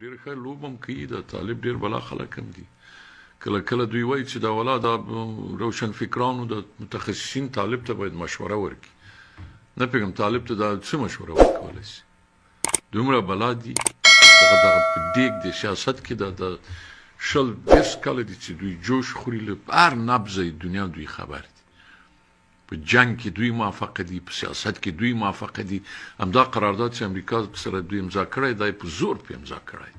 ډېر ښه لوبه هم کوي د طالب ډېر بلا خلک هم دي کله کله دوی وایي چې دا ولا د روشن فکرانو د متخصصین طالب ته باید مشوره ورکړي نه پوهېږم طالب ته دا څه مشوره ورکولی شي دومره بلا دي دغه په دیګ د سیاست کې د شل دېرش کاله دي چې دوی جوش خوري له هر نبضه دنیا دوی خبر دي په جنگ کې دوی موافقه دي په سیاست کې دوی موافقه دي همدا قرارداد چې امریکا سره دوی امضا کړی دی په زور پې امضا کړی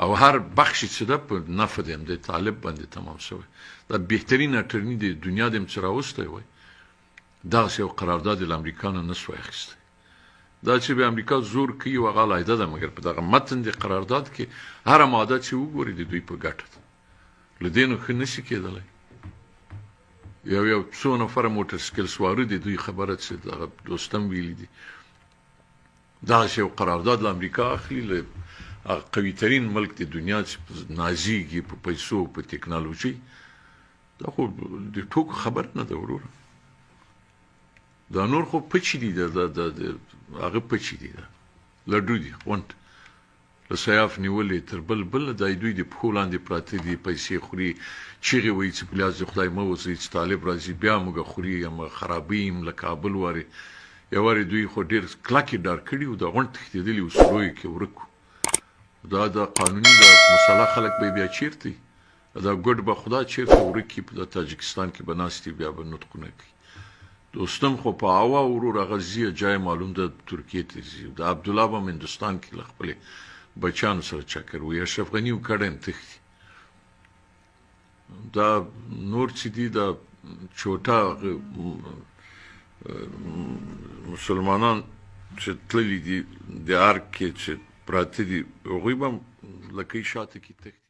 او هر بخش چې ده په نفع د همدې طالب باندې تمام شوی دا بهترین اټرني د دنیا د هم چې راوستی وای دغسې یو قرارداد له امریکا نه نسوای اخیستی دا چې به امریکا زور کوي هغه علیحده ده مګر په دغه متن د قرارداد کې هره ماده چې وګوري د دوی په ګټه ده له دې نو ښه نشي کېدلی یو څو نفره موټر سایکل سواره دي دوی خبره چې دغه دوستم ویلي دي دغسې یو قرارداد له امریکا اخلي له قوي ترین ملک د دنیا چې نازیږي په پیسو په تکنالوژي دا خو د ټوکو خبر نه ده وروره دا نور خو پچې دي هغه پچې دي لډو دي غونډ له سیاف نیولې تر بل د دوی د پښو لاندې پراته دي پیسې خوري چیغې وایي چې پلیاز د خدای مه اوسئ چې طالب راځي بیا موږ خوري یم خرابۍ یم له کابل وارې یو وارې دوی خو ډېر کلکې ډار کړي وو د غونډ تښتېدلي وو سرویو کې ورک دا د قانوني د مسله خلک به بیا چیرته دا ګډ به خدا چیرته ورک کي په تاجکستان کې به ناست بیا به نطقونه کوي دوستم خو په هوا ورور هغه ځي جای معلوم ده ترکیې ته ځي د عبدالله به هم هندوستان کې له خپلې بچیانو سره چکر وي اشرف غني و کډه هم تښتي دا نور چې دي دا چوټا مسلمانان چې تللي دي د ارګ کې چې پراته دي هغوی به هم لکۍ شاته کې تښتي